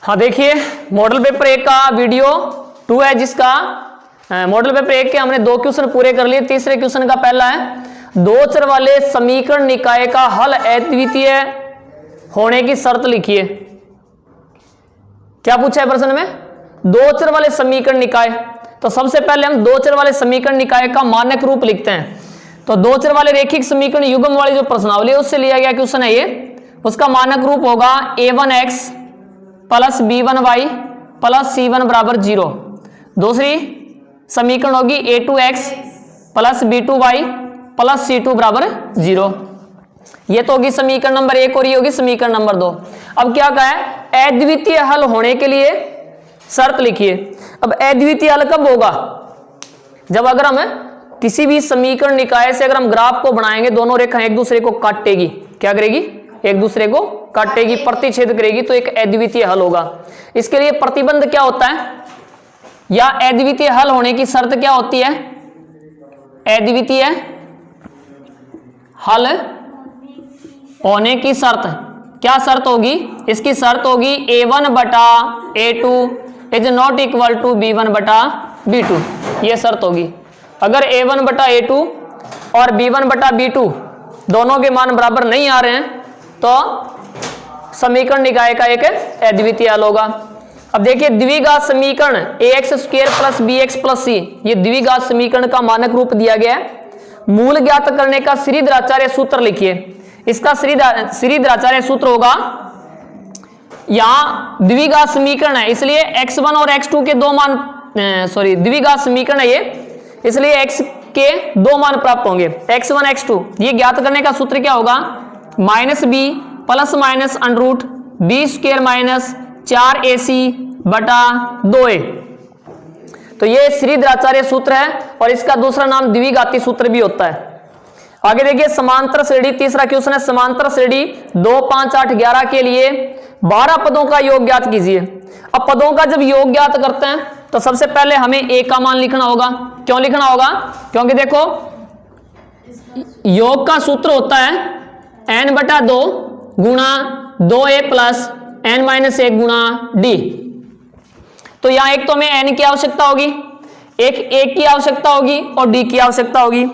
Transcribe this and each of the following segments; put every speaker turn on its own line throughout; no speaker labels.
हाँ देखिए, model paper 1 का वीडियो 2 है, जिसका मॉडल पेपर 1 के हमने 2 क्वेश्चन पूरे कर लिए। तीसरे क्वेश्चन का पहला है, दो चर वाले समीकरण निकाय का हल अद्वितीय होने की शर्त लिखिए। क्या पूछा है प्रश्न में? दो चर वाले समीकरण निकाय। तो सबसे पहले हम दो चर वाले समीकरण निकाय का मानक रूप लिखते हैं। तो दो चर वाले रेखिक समीकरण युग्म वाली जो प्रश्नावली है उससे लिया गया क्वेश्चन है ये। उसका मानक रूप होगा a1x plus b1y plus c1 बराबर 0। दूसरी समीकरण होगी a2x plus b2y plus c2 बराबर 0। ये तो होगी समीकरण नंबर 1 और ये होगी समीकरण नंबर 2। अब क्या कहा है? अद्वितीय हल होने के लिए शर्त लिखिए। अब अद्वितीय हल कब होगा? जब अगर हम किसी भी समीकरण निकाय से अगर हम ग्राफ को बनाएंगे, दोनों रेखाएं एक दूसरे को काटेगी। क्या करेगी? एक दूसरे को काटेगी, प्रतिच्छेद करेगी, तो एक अद्वितीय हल होगा। इसके लिए प्रतिबंध क्या होता है, या अद्वितीय हल होने की शर्त क्या होती है? अद्वितीय हल होने की शर्त क्या शर्त होगी? इसकी शर्त होगी a1 बटा a2 is not equal to b1 बटा b2। यह शर्त होगी। अगर a1 बटा a2 और b1 बटा b2 दोनों के मान बराबर नहीं आ रहे हैं तो समीकरण निकाय का एक अद्वितीय हल होगा। अब देखिए, द्विघात समीकरण ax square plus bx plus c, ये द्विघात समीकरण का मानक रूप दिया गया है। मूल ज्ञात करने का श्रीधराचार्य सूत्र लिखिए। इसका श्रीधराचार्य सूत्र होगा, यहां द्विघात समीकरण है इसलिए x1 और x2 के दो मान, द्विघात समीकरण है ये, इसलिए x के दो मान प्राप्त होंगे, x1 x2। ये ज्ञात करने का सूत्र क्या होगा? Minus B plus minus under root B square minus 4ac बटा 2a। तो ये श्रीधराचार्य सूत्र है और इसका दूसरा नाम द्विघाती सूत्र भी होता है। आगे देखिए, समांतर श्रेणी, तीसरा क्वेश्चन है, समांतर श्रेणी 2 5 8 11 के लिए 12 पदों का योग ज्ञात कीजिए। अब पदों का जब योग ज्ञात करते हैं तो सबसे पहले हमें a का मान लिखना होगा। क्यों लिखना होगा? क्योंकि देखो, योग का सूत्र होता है n बटा 2 गुणा 2a प्लस n माइनस 1 गुणा d। तो यहां एक तो हमें n की आवश्यकता होगी, एक a की आवश्यकता होगी और d की आवश्यकता होगी।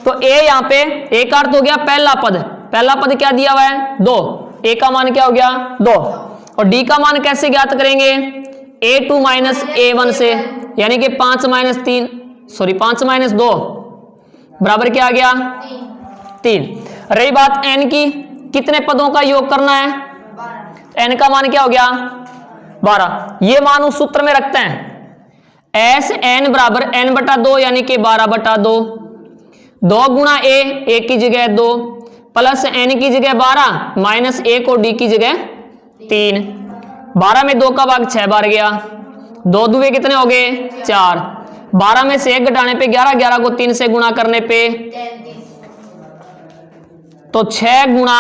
तो a यहां पे a का अर्थ हो गया पहला पद। पहला पद क्या दिया हुआ है? 2। a का मान क्या हो गया? 2। और d का मान कैसे ज्ञात करेंगे? a2 माइनस a1 से, यानी कि 5 माइनस 2 बराबर क्या आ गया? 3। रही बात n की, कितने पदों का योग करना है? n का मान क्या हो गया? 12। ये मान उस सूत्र में रखते हैं, एस एन बराबर n बटा 2 यानी कि 12 बटा 2। 2 गुणा a की जगह 2 प्लस n की जगह 12 माइनस a को d की जगह 3। 12 में 2 का भाग 6 बार गया, 2 दुए कितने हो गए? 4। 12 में से 1 घटाने पे 11, 11 को 3 से गुणा करने पे तो 6 गुणा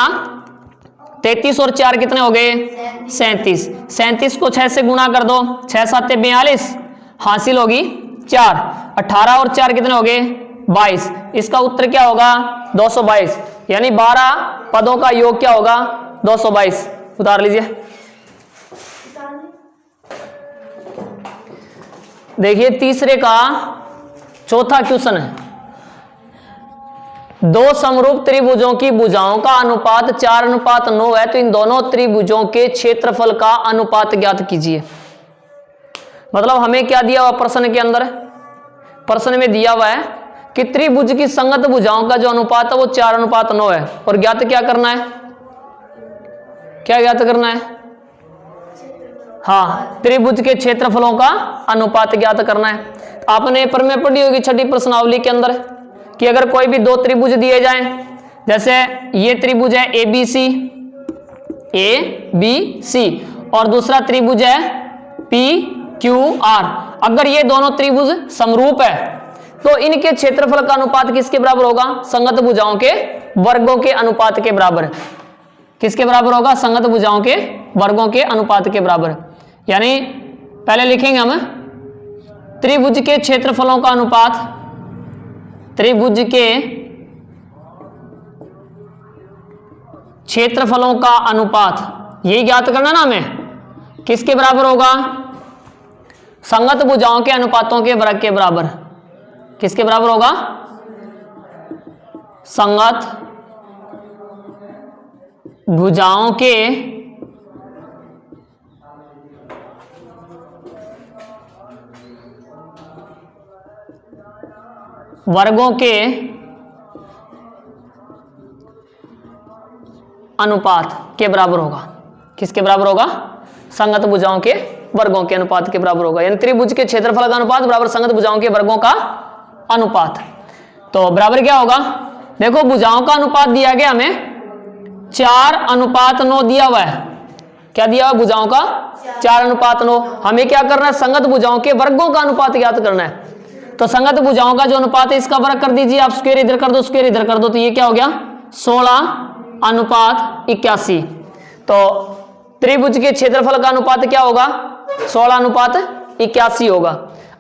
33 और 4 कितने हो गए? 37। 37 को 6 से गुणा कर दो, 6 7 42, हासिल होगी 4। 18 और 4 कितने हो गए? 22। इसका उत्तर क्या होगा? 222। यानी 12 पदों का योग क्या होगा? 222। उतार लीजिए। देखिए, तीसरे का चौथा क्वेश्चन है, दो समरूप त्रिभुजों की भुजाओं का अनुपात 4:9 है, तो इन दोनों त्रिभुजों के क्षेत्रफल का अनुपात ज्ञात कीजिए। मतलब हमें क्या दिया हुआ प्रश्न के अंदर? प्रश्न में दिया हुआ है कि त्रिभुज की संगत भुजाओं का जो अनुपात है वो 4:9 है, और ज्ञात क्या करना है? क्या ज्ञात करना है? हाँ, त्रिभुज के क्षेत्रफलों का अनुपात ज्ञात करना है। आपने प्रमेय पढ़ी होगी छठी प्रश्नावली के अंदर कि अगर कोई भी दो त्रिभुज दिए जाएं, जैसे ये त्रिभुज है ABC और दूसरा त्रिभुज है PQR, अगर ये दोनों त्रिभुज समरूप है तो इनके क्षेत्रफल का अनुपात किसके बराबर होगा? संगत भुजाओं के वर्गों के अनुपात के बराबर। किसके बराबर होगा? संगत भुजाओं के वर्गों के अनुपात के बराबर। यानी पहले लिखेंगे हम त्रिभुज के क्षेत्रफलों का अनुपात, त्रिभुज के क्षेत्रफलों का अनुपात, यही ज्ञात करना ना हमें। किसके बराबर होगा? संगत भुजाओं के अनुपातों के वर्ग के बराबर। किसके बराबर होगा? संगत भुजाओं के वर्गों के अनुपात के बराबर होगा। किसके बराबर होगा? संगत भुजाओं के वर्गों के अनुपात के बराबर होगा। यानी त्रिभुज के क्षेत्रफल का अनुपात बराबर संगत भुजाओं के वर्गों का अनुपात। तो बराबर क्या होगा? देखो भुजाओं का अनुपात दिया गया हमें 4:9 दिया हुआ है। क्या दिया हुआ? भुजाओं का 4:9। हमें क्या करना है? संगत भुजाओं के वर्गों का अनुपात ज्ञात करना है। तो संगत भुजाओं का जो अनुपात है इसका वर्ग कर दीजिए आप, स्क्वायर इधर कर दो, स्क्वायर इधर कर दो, तो ये क्या हो गया? 16:81। तो त्रिभुज के क्षेत्रफल का अनुपात क्या होगा? 16:81 होगा।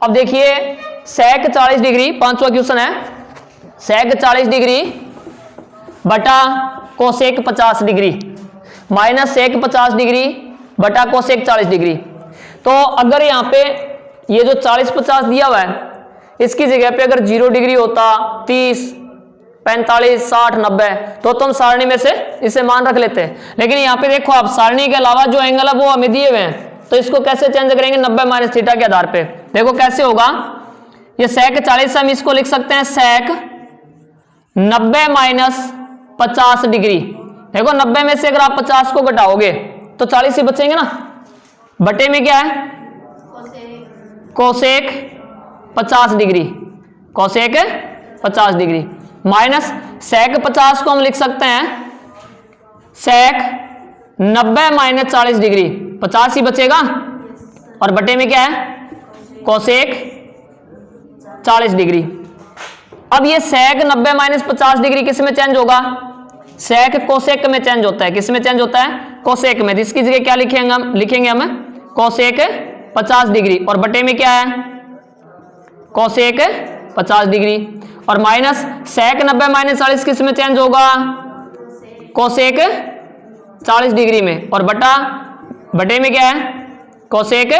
अब देखिए sec 40 डिग्री, 5वां क्वेश्चन है, sec 40 डिग्री बटा cosec 50 degree minus sec 50 degree बटा कोसेक 40 डिग्री। तो अगर यहाँ पे ये जो 40-50 दिया हुआ है इसकी जगह पे अगर 0 डिग्री होता, 30, 45, 60, 90, तो तुम सारणी में से इसे मान रख लेते हैं। लेकिन यहाँ पे देखो आप सारणी के अलावा जो एंगल है वो हमें दिए हुए हैं, तो इसको कैसे चेंज करेंगे? 90 माइनस थीटा के आधार पे। देखो कैसे होगा? ये sec 40 हम इसको लिख सकते हैं sec 90 माइनस 50 डिग्री। देखो 90 में से अगर आप 50 को घटाओगे तो 40 ही बचेंगे ना। बटे में क्या है? Cosec 50 degree, cosec 50 degree minus sec 50 को हम लिख सकते हैं sec 90 माइनस 40 डिग्री, 50 ही बचेगा। और बटे में क्या है? Cosec 40 degree. अब ये sec 90 माइनस 50 डिग्री किस में चेंज होगा? sec कोसेक में चेंज होता है। किस में चेंज होता है? कोसेक में। इसकी जगह क्या लिखेंगे हम कोसेक 50 डिग्री और बटे में क्या है? कोसेक 50 डिग्री और माइनस sec 90 माइनस 40 किस में चेंज होगा? कोसेक 40 डिग्री में और बटे में क्या है? Cosec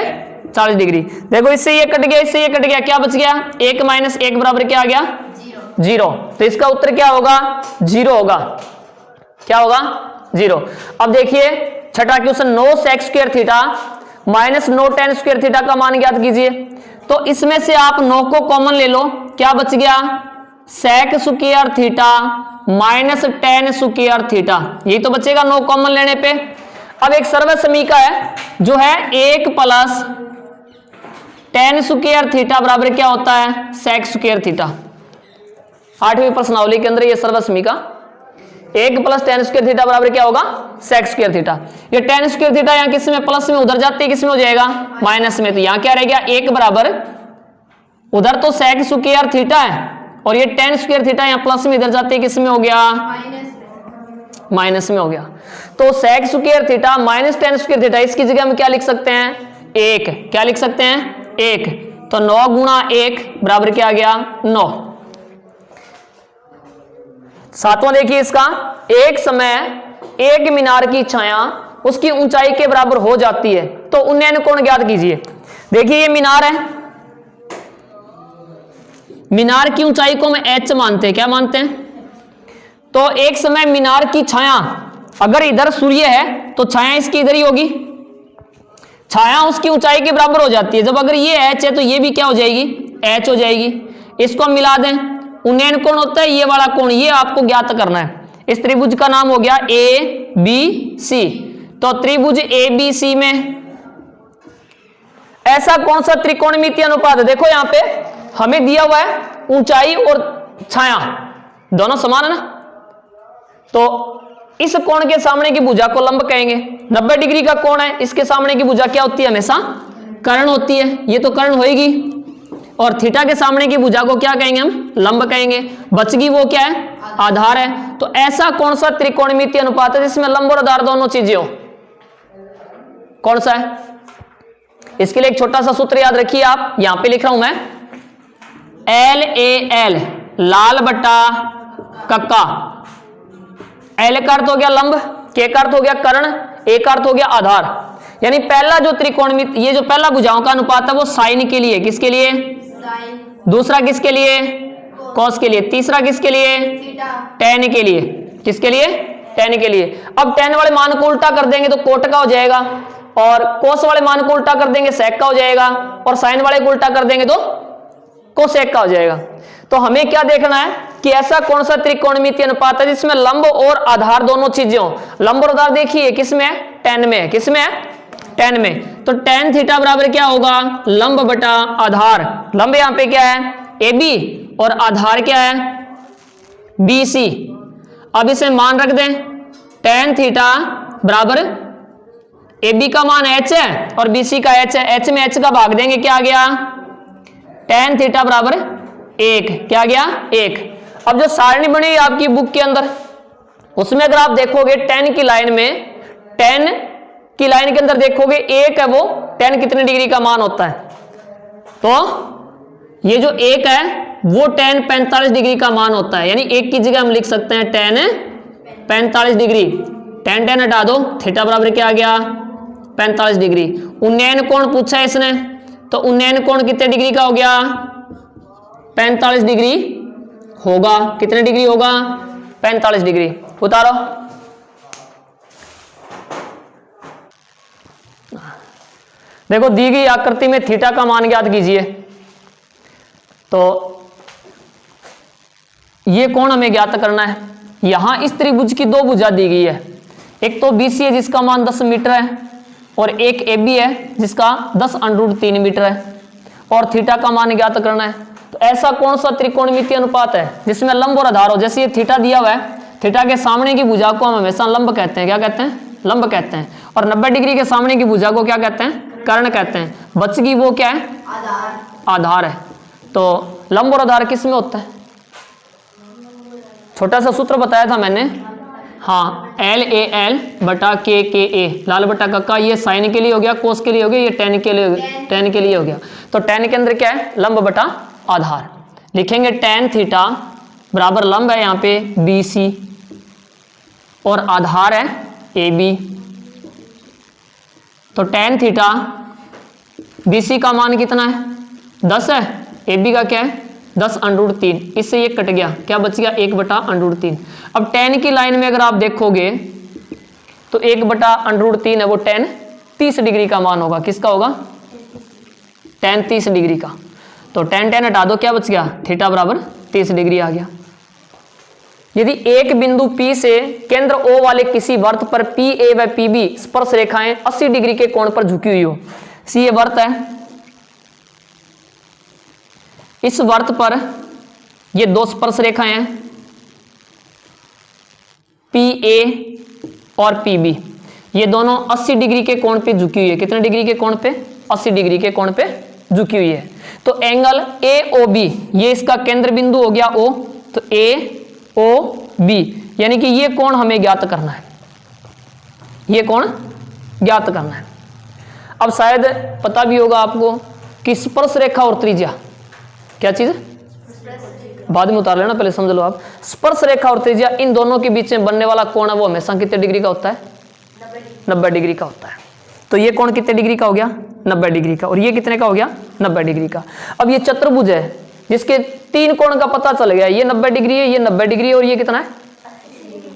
40 degree. देखो इससे ये कट गया, इससे ये कट गया, क्या बच गया? 1 माइनस 1 बराबर क्या आ गया? 0। तो इसका उत्तर क्या होगा? 0 होगा। क्या होगा? 0। अब देखिए छठा question, 9 sec square theta minus 9 tan square theta का मान ज्ञात कीजिए। तो इसमें से आप 9 को कॉमन ले लो, क्या बच गया? sec square theta minus tan square theta, यही तो बचेगा 9 कॉमन लेने पे। अब एक सर्व समीका है जो है 1 प्लस tan स्क्वायर थीटा बराबर क्या होता है? sec square theta. 8वीं प्रश्नावली के अंदर ये सर्व समीका 1 प्लस tan स्क्वायर थीटा बराबर क्या होगा? sec square theta. ये tan स्क्वायर थीटा यहाँ किस में? प्लस में, उधर जाती है किस में हो जाएगा? माइनस में। तो यहाँ क्या रह गया? 1 बराबर, उधर तो sec स्क्वायर थीटा है और ये tan स्क्वायर थीटा यहाँ प्लस में, इधर जाती है किस में हो गया? माइनस में हो गया। तो sec square theta minus tan square theta, इसकी जगह हम क्या लिख सकते हैं? 1। क्या लिख सकते हैं? 1। तो 9 गुणा 1 बराबर क्या आ गया? 9। सातवां देखिए इसका, एक समय एक मीनार की छाया उसकी ऊंचाई के बराबर हो जाती है तो उन्नयन कोण ज्ञात कीजिए। देखिए ये मीनार है, मीनार की ऊंचाई को हम h मानते हैं। क्या मानते हैं? तो एक समय मीनार की छाया, अगर इधर सूर्य है तो छाया इसकी इधर ही होगी, छाया उसकी ऊंचाई के बराबर हो जाती है। जब अगर ये h है तो ये भी क्या हो जाएगी? h हो जाएगी। इसको हम मिला दें, उन्नयन कोण होता है ये वाला कोण, ये आपको ज्ञात करना है। इस त्रिभुज का नाम हो गया ABC। तो त्रिभुज ABC में ऐसा कौन सा त्रिकोणमितीय अनुपात है? देखो यहां पे हमें दिया हुआ है ऊंचाई और छाया दोनों समान है ना, तो इस कोण के सामने की भुजा को लंब कहेंगे। 90 डिग्री का कोण है, इसके सामने की भुजा क्या होती है? हमेशा कर्ण होती है, ये तो कर्ण होएगी। और थीटा के सामने की भुजा को क्या कहेंगे? हम लंब कहेंगे। बचगी वो क्या है? आधार है। तो ऐसा कौन सा त्रिकोणमितीय अनुपात है जिसमें लंब और आधार दोनों चीजें हो? कौन सा है? इसके लिए एक छोटा सा सूत्र याद रखिए आप, यहां पे लिख रहा हूं मैं, LAL, लाल बटा कक्का। L का अर्थ हो गया लंब, K का अर्थ हो गया कर्ण, A का अर्थ हो गया आधार। यानी पहला जो त्रिकोणमिति, ये जो पहला भुजाओं का अनुपात है वो साइन के लिए, किसके लिए? दूसरा किसके लिए? कॉस के लिए। तीसरा किसके लिए? टेन के लिए। किसके लिए? टेन के लिए। अब टेन वाले मान को उल्टा कर देंगे तो कोट का हो जाएगा, और कोस वाले मान को उल्टा कर देंगे सेक का हो जाएगा, और साइन वाले को उल्टा कर देंगे तो कोसेक का हो जाएगा। तो हमें क्या देखना है कि ऐसा कौन सा त्रिकोणमितीय अनुपात है जिसमें लंब और आधार दोनों चीजें हो। लंब और आधार देखिए किसमें है? टेन में है। किसमें है? टेन में। तो टेन थीटा बराबर क्या होगा? लंब बटा आधार। लंब यहां पे क्या है? ए बी, और आधार क्या है? B C. अब इसे मान रख दें, टेन थीटा बराबर ए बी का मान एच है और बी सी का एच है। एच में एच का भाग देंगे, क्या आ गया? टेन थीटा बराबर 1। क्या आ गया? 1। अब जो सारणी बनी है आपकी बुक के अंदर, उसमें अगर आप देखोगे टेन की लाइन में, टेन की लाइन के अंदर देखोगे 1 है, वो टेन कितने डिग्री का मान होता है? तो ये जो 1 है वो टेन 45 डिग्री का मान होता है। यानी 1 की जगह हम लिख सकते हैं टेन 45 डिग्री। टेन टेन हटा दो, थीटा बराबर क्या आ गया? 45 डिग्री। उन्नयन कोण पूछा है इसने, तो उन्नयन कोण कितने डिग्री का हो गया? 45 डिग्री होगा। कितने डिग्री होगा? 45 डिग्री। उतारो। देखो दी गई आकृति में थीटा का मान ज्ञात कीजिए। तो ये कोण हमें ज्ञात करना है। यहां इस त्रिभुज की दो भुजा दी गई है, एक तो बीसी है जिसका मान 10 मीटर है, और एक एबी है जिसका 10√3 मीटर है, और थीटा का मान ज्ञात करना है। तो ऐसा कौन सा त्रिकोणमितीय अनुपात है जिसमें लंब और आधार हो? जैसे ये थीटा दिया हुआ है, थीटा के सामने की भुजा को हम हमेशा लंब कहते हैं। क्या कहते हैं? लंब कहते हैं। और 90 डिग्री के सामने की भुजा को क्या कहते हैं? कर्ण कहते हैं। बच गई वो क्या है? आधार है। तो लंब और आधार किस में होता है? छोटा सा सूत्र बताया था मैंने, हाँ, एल ए एल बटा के ए, लाल बटा कक्का। ये साइन के लिए हो गया, कोस के लिए हो गया, ये टेन के लिए हो गया। तो टेन के अंदर क्या है? लंब बटा आधार। लिखेंगे टेन थीटा बराबर लंब है यहाँ पे बी सी, और आधार है ए बी। तो टेन थीटा बी सी का मान कितना है? 10 है। ए बी का क्या है? 10√3। इससे ये कट गया, क्या बच गया? 1/√3। अब टेन की लाइन में अगर आप देखोगे तो 1/√3 है, वो टेन 30 डिग्री का मान होगा। किसका होगा? टेन 30 डिग्री का। तो टेन टेन हटा दो, क्या बच गया? थीटा बराबर 30 डिग्री आ गया। यदि एक बिंदु P से केंद्र O वाले किसी वर्त पर PA व PB स्पर्श रेखाएं 80 डिग्री के कोण पर झुकी हुई हो। सी ये वर्त है, इस वर्त पर ये दो स्पर्श रेखाएं हैं PA और PB, ये दोनों 80 डिग्री के कोण पे झुकी हुई है। कितने डिग्री के कोण पे? 80 डिग्री के कोण पे झुकी हुई है। तो एंगल AOB, ये इसका केंद्र बिंदु हो गया O, तो AOB यानी कि ये कोण हमें ज्ञात करना है, ये कोण ज्ञात करना है। अब शायद पता भी होगा आपको कि स्पर्श रेखा और त्रिज्या क्या चीज है? बाद में उतार लेना, पहले समझ लो आप। स्पर्श रेखा और त्रिज्या, इन दोनों के बीच में बनने वाला कोण है वो हमेशा कितने डिग्री का होता है? 90 डिग्री का होता है। तो ये कोण कितने डिग्री का हो गया? 90 डिग्री का। और ये कितने का हो गया? 90 डिग्री का। अब ये चतुर्भुज है जिसके 3 कोण का पता चल गया, ये 90 डिग्री है, ये 90 डिग्री है, और ये कितना है?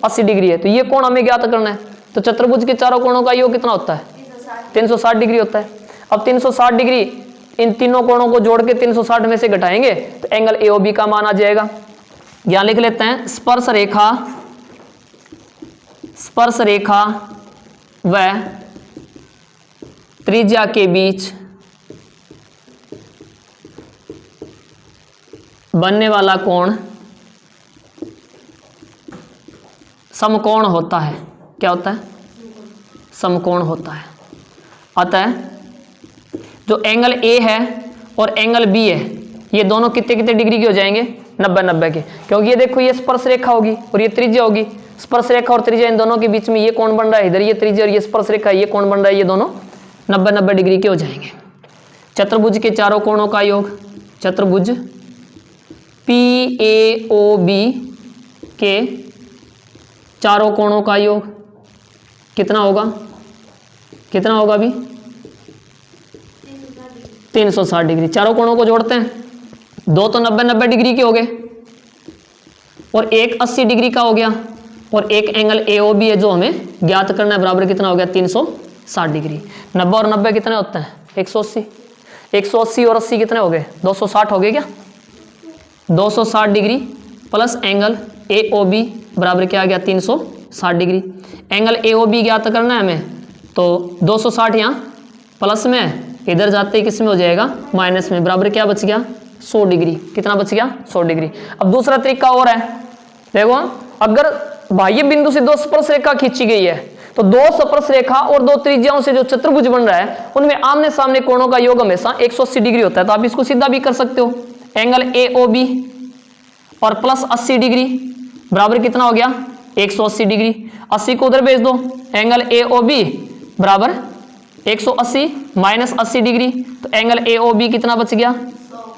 80 डिग्री है। तो ये कोण हमें ज्ञात करना है। तो चतुर्भुज के चारों कोणों का योग कितना होता है? 360 डिग्री होता है। अब 360 डिग्री इन तीनों कोणों को जोड़ के 360 में से घटाएंगे तो एंगल AOB का मान आ जाएगा। यहां लिख लेते हैं स्पर्श रेखा व त्रिज्या के बीच बनने वाला कोण समकोण होता है। क्या होता है? समकोण होता है। अतः जो एंगल A है और एंगल B है, ये दोनों कितने कितने डिग्री के हो जाएंगे? 90-90 के। क्योंकि ये देखो ये स्पर्श रेखा होगी और ये त्रिज्या होगी। स्पर्श रेखा और त्रिज्या इन दोनों के बीच में ये कोण बन रहा है, इधर ये त्रिज्या और ये स्पर्श रेखा, ये कोण बन रहा है, ये दोनों 90-90 डिग्री के हो जाएंगे। चतुर्भुज के चारों कोणों का योग, चतुर्भुज PAOB के चारों कोणों का योग कितना होगा? कितना होगा अभी 360 डिग्री। चारों कोणों को जोड़ते हैं, दो तो 90 डिग्री के हो गए और एक 80 डिग्री का हो गया और एक एंगल AOB है जो हमें ज्ञात करना है, बराबर कितना हो गया 360 डिग्री। 90 और 90 कितने होते हैं 180, 180 और 80 कितने हो गए 260 हो गए क्या। 260 डिग्री प्लस एंगल AOB बराबर क्या आ गया 360 डिग्री। एंगल AOB ज्ञात करना है हमें, तो 260 यहाँ प्लस में, इधर जाते ही किस में हो जाएगा माइनस में, बराबर क्या बच गया 100 डिग्री। कितना बच गया 100 डिग्री। अब दूसरा तरीका और है, देखो अगर बाह्य बिंदु से दो स्पर्श रेखा खींची गई है तो दो स्पर्श रेखा और दो त्रिज्याओं से जो चतुर्भुज बन रहा है उनमें आमने सामने कोणों का योग हमेशा 180 डिग्री होता है। तो आप इसको सीधा भी कर सकते हो, एंगल AOB और प्लस 80 डिग्री बराबर कितना हो गया 180 डिग्री। 80 को उधर भेज दो, एंगल AOB बराबर 180 माइनस 80 डिग्री, तो एंगल AOB कितना बच गया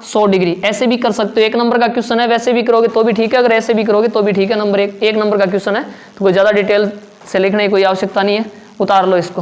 100 डिग्री। ऐसे भी कर सकते हो, एक नंबर का क्वेश्चन है, वैसे भी करोगे तो भी ठीक है, अगर ऐसे भी करोगे तो भी ठीक है। नंबर एक नंबर का क्वेश्चन है तो कोई ज्यादा डिटेल से लिखने की कोई आवश्यकता नहीं है, उतार लो इसको।